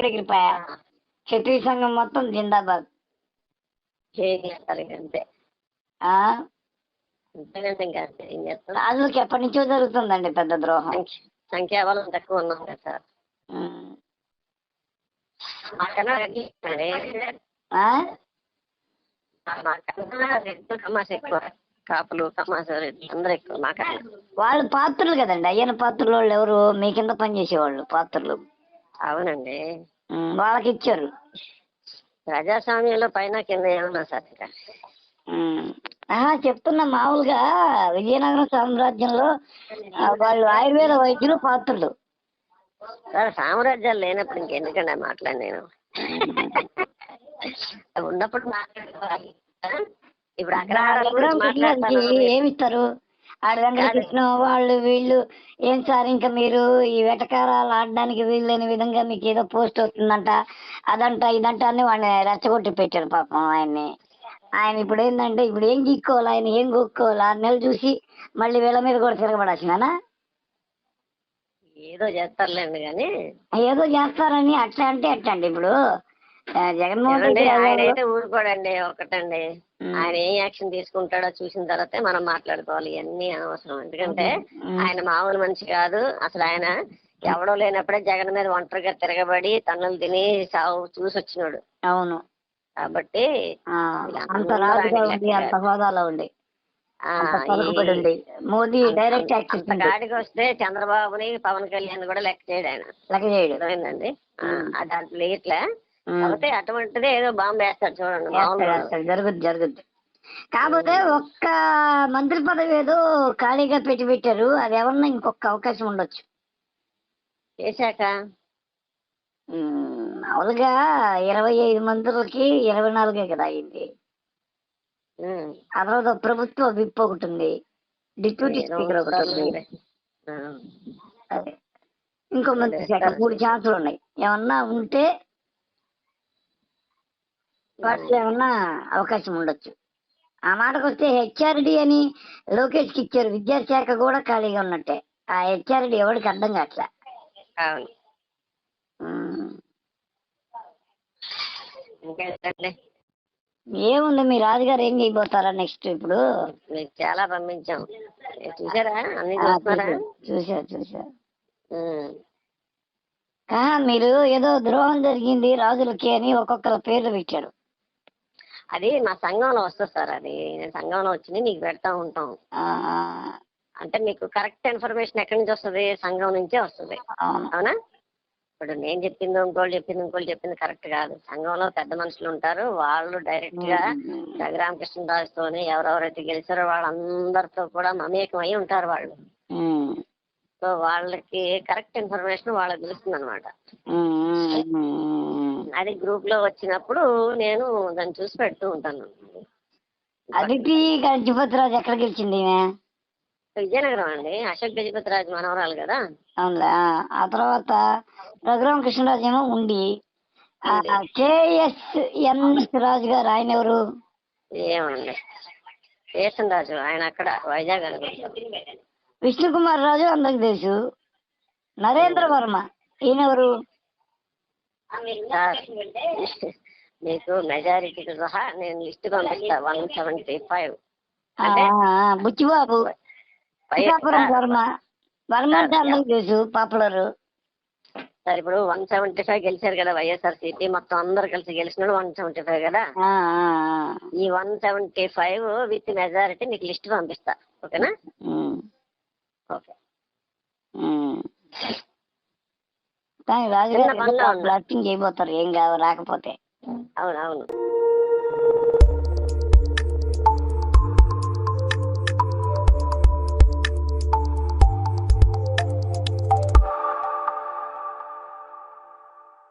ఎగిరిపోయా. క్షత్రియ సంఘం మొత్తం జిందాబాద్. అంతే ఆ అంతేనండి. ఇంకా అంతే ఏం చేస్తాం. రాజులకి ఎప్పటి నుంచో జరుగుతుందండి పెద్ద ద్రోహం. సంఖ్యాబలం తక్కువ ఉన్నాం కదా సార్. మాకన్నా రెడ్లు తమాషా ఎక్కువ, కాపులు తమాషా రెడ్లు అందరూ ఎక్కువ మాకన్నా. వాళ్ళు పాత్రలు కదండి, అయ్యన పాత్రలు వాళ్ళు ఎవరు మీ కింద పనిచేసేవాళ్ళు పాత్రలు. అవునండి, వాళ్ళకి ఇచ్చారు. ప్రజాస్వామ్యంలో పైన కింద ఏమన్నా సార్ ఇంకా. చెప్తున్నా మామూలుగా విజయనగరం సామ్రాజ్యంలో వాళ్ళు ఆయుర్వేద వైద్యులు పాత్రలు. సార్ సామ్రాజ్యాలు లేనప్పుడు ఇంకెందుకండి మాట్లాడి నేను ఉన్నప్పుడు మాట్లాడుకోవాలి. ఇప్పుడు అక్కడ ఏమిస్తారు ఆడ వెంకటకృష్ణ వాళ్ళు వీళ్ళు. ఏం సార్ ఇంకా మీరు ఈ వెటకారాలు ఆడడానికి వీల్లేని విధంగా మీకు ఏదో పోస్ట్ వస్తుందంట, అదంట ఇదంట అని వాడిని రెచ్చగొట్టి పెట్టారు పాపం ఆయన్ని. ఆయన ఇప్పుడు ఏంటంటే ఇప్పుడు ఏం గీక్కోవాలి, ఆయన ఏం గొక్కోవాలి 6 నెలలు చూసి మళ్ళీ వీళ్ళ మీద కూడా తిరగబడాల్సిందేనా? ఏదో చేస్తారులేండి కానీ. ఏదో చేస్తారని అట్లా అంటే ఎట్టండి ఇప్పుడు జగన్మోహన్ రెడ్డి ఆయన అయితే ఊరుకోడండి. ఒకటండి, ఆయన ఏం యాక్షన్ తీసుకుంటాడో చూసిన తర్వాతే మనం మాట్లాడుకోవాలి. ఇవన్నీ అనవసరం. ఎందుకంటే ఆయన మామూలు మనిషి కాదు అసలు. ఆయన ఎవడో లేనప్పుడే జగన్ మీద ఒంటరిగా తిరగబడి తన్నులు తిని సాగు చూసి వచ్చినాడు. అవును. కాబట్టి మోదీ డైరెక్ట్ కాడికి వస్తే చంద్రబాబుని పవన్ కళ్యాణ్ కూడా లెక్క చేయడు ఆయన. అర్థమైందండి. దాంట్లో ఇట్లా కాబట్టి అటువంటిదే ఏదో బాంబు వేస్తాడు చూడండి. జరుగుద్ది. కాకపోతే ఒక్క మంత్రి పదవి ఏదో ఖాళీగా పెట్టారు. అది ఎవరన్నా ఇంకొక అవకాశం ఉండొచ్చు. చేశాక మామూలుగా 25 మంత్రులకి 24 కదా అయింది. ఆ తర్వాత ప్రభుత్వ విప్ ఒకటి ఉంది, డిప్యూటీ స్పీకర్ ఒకటి ఉంది, అదే ఇంకో మంత్రి శాఖ 3 ఛాన్సులు ఉన్నాయి. ఏమన్నా ఉంటే వాటిలో ఏమన్నా అవకాశం ఉండొచ్చు. ఆ మాటకు వస్తే హెచ్ఆర్డి అని లోకేష్కి ఇచ్చారు. విద్యాశాఖ కూడా ఖాళీగా ఉన్నట్టే. ఆ హెచ్ఆర్డి ఎవరికి అర్థం కావట్లే. ఏముంది మీ రాజుగారు ఏం చేయబోతారా నెక్స్ట్? ఇప్పుడు చాలా పంపించాం, చూసారా? చూసా. మీరు ఏదో ద్రోహం జరిగింది రాజులకి అని ఒక్కొక్కరు పేర్లు పెట్టారు. అది మా సంఘంలో వస్తుంది సార్. అది సంఘంలో వచ్చింది నీకు పెడతా ఉంటాం. అంటే మీకు కరెక్ట్ ఇన్ఫర్మేషన్ ఎక్కడి నుంచి వస్తుంది? సంఘం నుంచే వస్తుంది. అవునా? ఇప్పుడు నేను చెప్పింది ఇంకోళ్ళు చెప్పింది కరెక్ట్ కాదు. సంఘంలో పెద్ద మనుషులు ఉంటారు, వాళ్ళు డైరెక్ట్ గా రఘురామకృష్ణరాజుతోని ఎవరెవరైతే గెలిచారో వాళ్ళందరితో కూడా మమేకం అయి ఉంటారు వాళ్ళు. సో వాళ్ళకి కరెక్ట్ ఇన్ఫర్మేషన్ వాళ్ళకి తెలుస్తుంది అనమాట. అది గ్రూప్ లో వచ్చినప్పుడు నేను దాన్ని చూసి పెడుతూ ఉంటాను. అదితి గజపతిరాజు ఎక్కడ గెలిచింది? విజయనగరం అండి. అశోక్ గజపతిరాజు మనవరాలు కదా. అవునులే. ఆ తర్వాత రఘురామకృష్ణరాజు ఏమో ఉండి, కేఎస్ఎన్ రాజు గారు ఆయన ఎవరు? ఏమండి కేఎస్ఎన్ రాజు ఆయన అక్కడ వైజాగ్ అనుకుంటా. విష్ణుకుమార్ రాజు అందరికి తెలుసు. నరేంద్ర వర్మ ఈయనెవరు? మీకు మెజారిటీతో సహా నేను లిస్ట్ పంపిస్తా. 175. బుచ్చిబాబు వర్మ అంటే అందరికి తెలుసు, పాపులర్. సార్ ఇప్పుడు 175 గెలిచారు కదా వైఎస్ఆర్సీపీ, మొత్తం అందరు కలిసి గెలిచినాడు 175 కదా. ఈ 175 విత్ మెజారిటీ నీకు లిస్ట్ పంపిస్తా. ఓకేనా? ఓకే. రాజుగారు చేయబోతారు ఏం కాదు రాకపోతే. అవునవును.